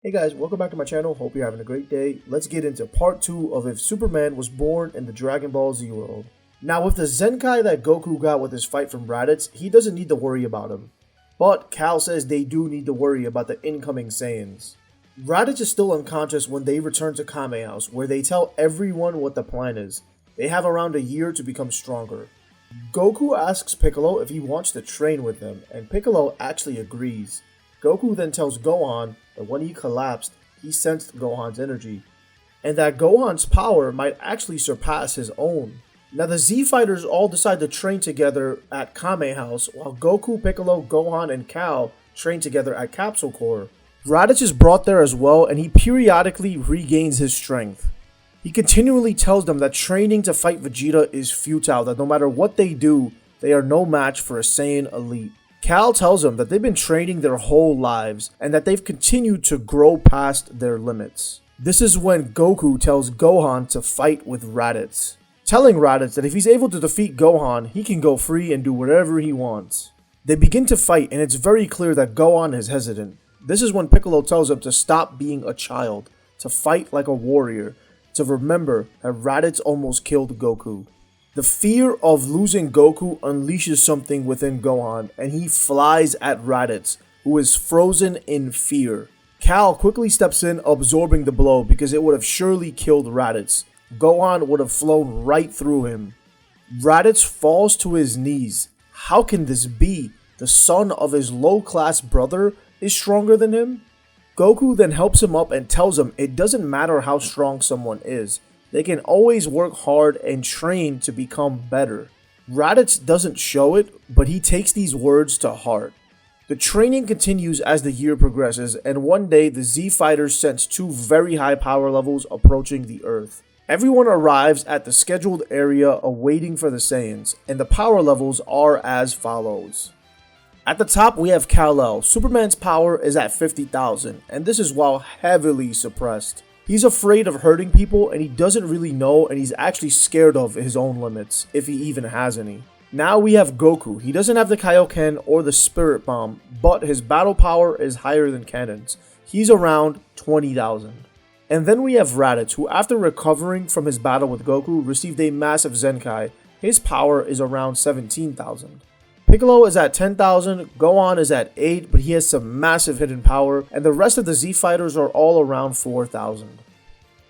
Hey guys, welcome back to my channel. Hope you're having a great day. Let's get into part 2 of if Superman was born in the Dragon Ball Z world. Now with the Zenkai that Goku got with his fight from Raditz, he doesn't need to worry about him. But Cal says they do need to worry about the incoming Saiyans. Raditz is still unconscious when they return to Kame House, where they tell everyone what the plan is. They have around a year to become stronger. Goku asks Piccolo if he wants to train with him, and Piccolo actually agrees. Goku then tells Gohan that when he collapsed, he sensed Gohan's energy, and that Gohan's power might actually surpass his own. Now the Z Fighters all decide to train together at Kame House, while Goku, Piccolo, Gohan, and Cal train together at Capsule Corps. Raditz is brought there as well, and he periodically regains his strength. He continually tells them that training to fight Vegeta is futile, that no matter what they do, they are no match for a Saiyan elite. Cal tells them that they've been training their whole lives and that they've continued to grow past their limits. This is when Goku tells Gohan to fight with Raditz, telling Raditz that if he's able to defeat Gohan, he can go free and do whatever he wants. They begin to fight, and it's very clear that Gohan is hesitant. This is when Piccolo tells him to stop being a child, to fight like a warrior, to remember that Raditz almost killed Goku. The fear of losing Goku unleashes something within Gohan, and he flies at Raditz, who is frozen in fear. Cal quickly steps in, absorbing the blow because it would have surely killed Raditz. Gohan would have flown right through him. Raditz falls to his knees. How can this be? The son of his low-class brother is stronger than him? Goku then helps him up and tells him it doesn't matter how strong someone is. They can always work hard and train to become better. Raditz doesn't show it, but he takes these words to heart. The training continues as the year progresses, and one day the Z Fighters sense two very high power levels approaching the Earth. Everyone arrives at the scheduled area awaiting for the Saiyans, and the power levels are as follows. At the top we have Kal-El. Superman's power is at 50,000, and this is while heavily suppressed. He's afraid of hurting people, and he doesn't really know, and he's actually scared of his own limits, if he even has any. Now we have Goku. He doesn't have the Kaioken or the Spirit Bomb, but his battle power is higher than Cannon's. He's around 20,000. And then we have Raditz, who after recovering from his battle with Goku, received a massive Zenkai. His power is around 17,000. Piccolo is at 10,000, Gohan is at 8, but he has some massive hidden power, and the rest of the Z Fighters are all around 4,000.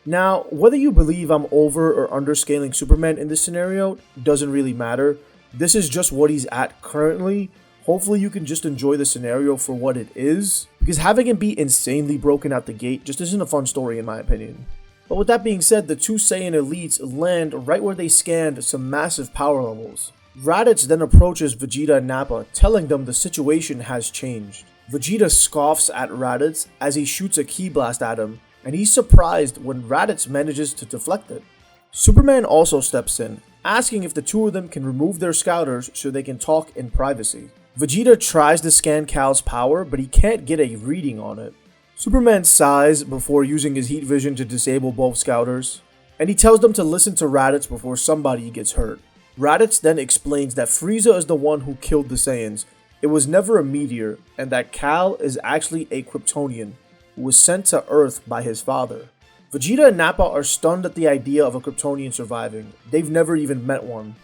Now, whether you believe I'm over or underscaling Superman in this scenario doesn't really matter. This is just what he's at currently. Hopefully you can just enjoy the scenario for what it is, because having him be insanely broken out the gate just isn't a fun story in my opinion. But with that being said, the two Saiyan elites land right where they scanned some massive power levels. Raditz then approaches Vegeta and Nappa, telling them the situation has changed. Vegeta scoffs at Raditz as he shoots a ki blast at him, and he's surprised when Raditz manages to deflect it. Superman also steps in, asking if the two of them can remove their scouters so they can talk in privacy. Vegeta tries to scan Cal's power, but he can't get a reading on it. Superman sighs before using his heat vision to disable both scouters, and he tells them to listen to Raditz before somebody gets hurt. Raditz then explains that Frieza is the one who killed the Saiyans. It was never a meteor, and that Cal is actually a Kryptonian who was sent to Earth by his father. Vegeta and Nappa are stunned at the idea of a Kryptonian surviving. They've never even met one.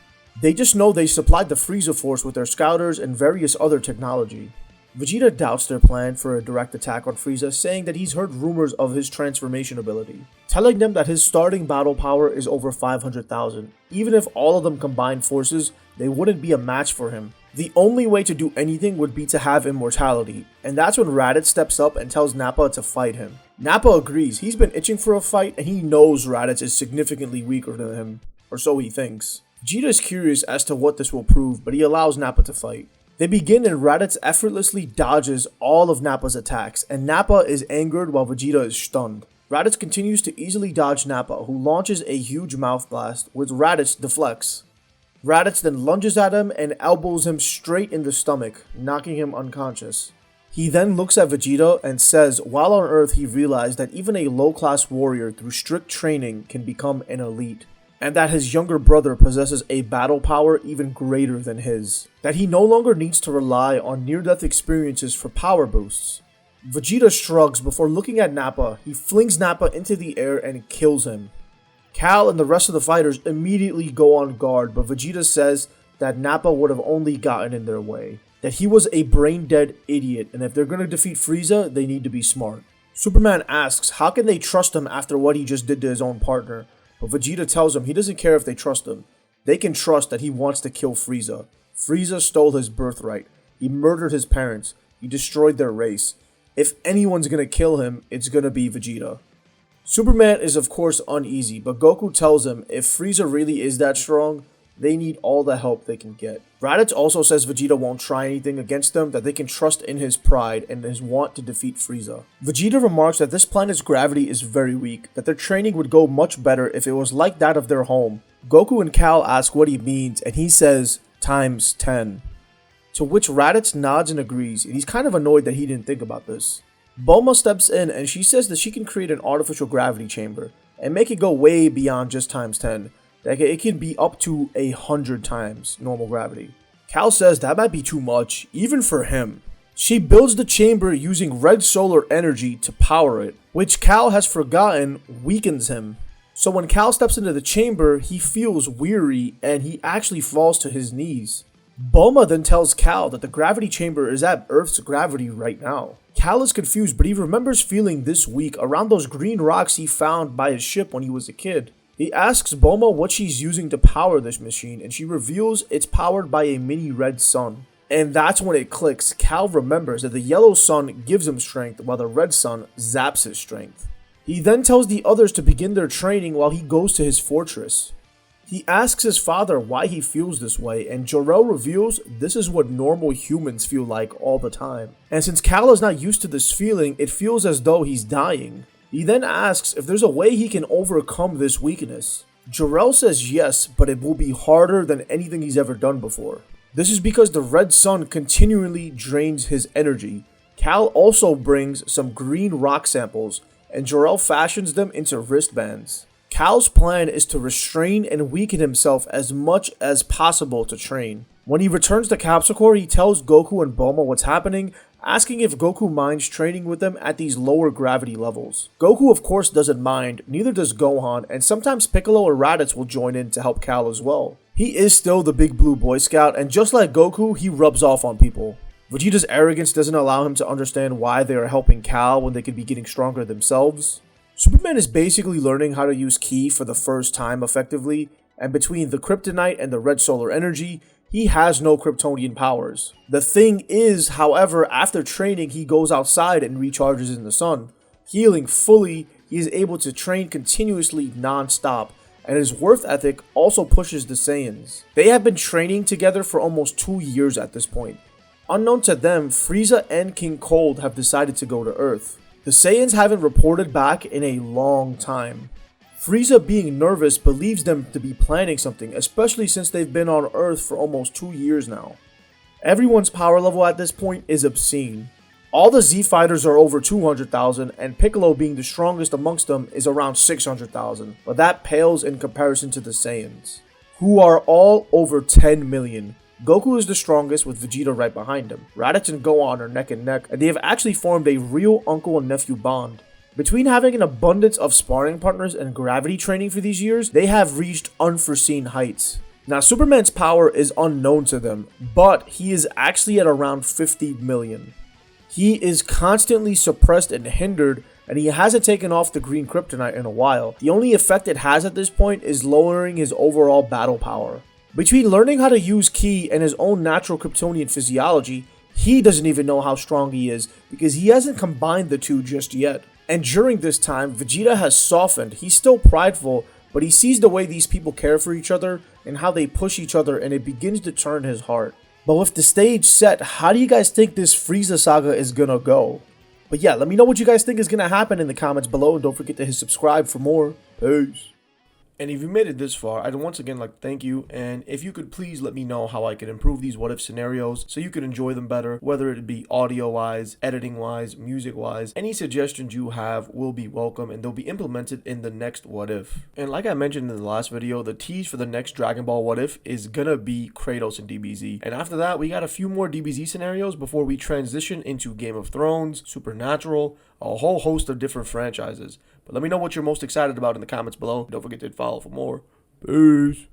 They just know they supplied the Frieza Force with their scouters and various other technology. Vegeta doubts their plan for a direct attack on Frieza, saying that he's heard rumors of his transformation ability, telling them that his starting battle power is over 500,000. Even if all of them combined forces, they wouldn't be a match for him. The only way to do anything would be to have immortality, and that's when Raditz steps up and tells Nappa to fight him. Nappa agrees. He's been itching for a fight, and he knows Raditz is significantly weaker than him, or so he thinks. Vegeta is curious as to what this will prove, but he allows Nappa to fight. They begin and Raditz effortlessly dodges all of Nappa's attacks, and Nappa is angered while Vegeta is stunned. Raditz continues to easily dodge Nappa, who launches a huge mouth blast, which Raditz deflects. Raditz then lunges at him and elbows him straight in the stomach, knocking him unconscious. He then looks at Vegeta and says while on Earth he realized that even a low-class warrior through strict training can become an elite, and that his younger brother possesses a battle power even greater than his, that he no longer needs to rely on near-death experiences for power boosts. Vegeta shrugs before looking at Nappa. He flings Nappa into the air and kills him. Cal and the rest of the fighters immediately go on guard, but Vegeta says that Nappa would have only gotten in their way. That he was a brain-dead idiot, and if they're going to defeat Frieza, they need to be smart. Superman asks how can they trust him after what he just did to his own partner, but Vegeta tells him he doesn't care if they trust him. They can trust that he wants to kill Frieza. Frieza stole his birthright. He murdered his parents. He destroyed their race. If anyone's gonna kill him, it's gonna be Vegeta. Superman is of course uneasy, but Goku tells him if Frieza really is that strong, they need all the help they can get. Raditz also says Vegeta won't try anything against them, that they can trust in his pride and his want to defeat Frieza. Vegeta remarks that this planet's gravity is very weak, that their training would go much better if it was like that of their home. Goku and Cal ask what he means, and he says, times 10. To which Raditz nods and agrees, and he's kind of annoyed that he didn't think about this. Bulma steps in and she says that she can create an artificial gravity chamber and make it go way beyond just times 10. That it can be up to 100 times normal gravity. Cal says that might be too much, even for him. She builds the chamber using red solar energy to power it, which Cal has forgotten weakens him. So when Cal steps into the chamber, he feels weary and he actually falls to his knees. Bulma then tells Cal that the gravity chamber is at Earth's gravity right now. Cal is confused, but he remembers feeling this weak around those green rocks he found by his ship when he was a kid. He asks Bulma what she's using to power this machine, and she reveals it's powered by a mini red sun. And that's when it clicks. Cal remembers that the yellow sun gives him strength while the red sun zaps his strength. He then tells the others to begin their training while he goes to his fortress. He asks his father why he feels this way, and Jor-El reveals this is what normal humans feel like all the time. And since Cal is not used to this feeling, it feels as though he's dying. He then asks if there's a way he can overcome this weakness. Jor-El says yes, but it will be harder than anything he's ever done before. This is because the red sun continually drains his energy. Cal also brings some green rock samples, and Jor-El fashions them into wristbands. Cal's plan is to restrain and weaken himself as much as possible to train. When he returns to Capsule Corp, he tells Goku and Bulma what's happening, asking if Goku minds training with them at these lower gravity levels. Goku of course doesn't mind, neither does Gohan, and sometimes Piccolo or Raditz will join in to help Cal as well. He is still the big blue boy scout, and just like Goku, he rubs off on people. Vegeta's arrogance doesn't allow him to understand why they are helping Cal when they could be getting stronger themselves. Superman is basically learning how to use Ki for the first time effectively, and between the kryptonite and the red solar energy, he has no Kryptonian powers. The thing is, however, after training he goes outside and recharges in the sun. Healing fully, he is able to train continuously non-stop, and his worth ethic also pushes the Saiyans. They have been training together for almost 2 years at this point. Unknown to them, Frieza and King Cold have decided to go to Earth. The Saiyans haven't reported back in a long time. Frieza, being nervous, believes them to be planning something, especially since they've been on Earth for almost 2 years now. Everyone's power level at this point is obscene. All the Z fighters are over 200,000, and Piccolo, being the strongest amongst them, is around 600,000, but that pales in comparison to the Saiyans, who are all over 10 million. Goku is the strongest, with Vegeta right behind him. Raditz and Gohan are neck and neck, and they have actually formed a real uncle and nephew bond. Between having an abundance of sparring partners and gravity training for these years, they have reached unforeseen heights. Now, Superman's power is unknown to them, but he is actually at around 50 million. He is constantly suppressed and hindered, and he hasn't taken off the green kryptonite in a while. The only effect it has at this point is lowering his overall battle power. Between learning how to use Ki and his own natural Kryptonian physiology, he doesn't even know how strong he is because he hasn't combined the two just yet. And during this time, Vegeta has softened. He's still prideful, but he sees the way these people care for each other and how they push each other, and it begins to turn his heart. But with the stage set, how do you guys think this Frieza saga is gonna go? But yeah, let me know what you guys think is gonna happen in the comments below, and don't forget to hit subscribe for more. Peace. And if you made it this far, I'd once again like to thank you, and if you could please let me know how I could improve these what if scenarios so you could enjoy them better, whether it be audio wise, editing wise, music wise. Any suggestions you have will be welcome, and they'll be implemented in the next what if. And like I mentioned in the last video, the tease for the next Dragon Ball what if is gonna be Kratos and DBZ. And after that, we got a few more DBZ scenarios before we transition into Game of Thrones, Supernatural, a whole host of different franchises. But let me know what you're most excited about in the comments below. Don't forget to follow for more. Peace.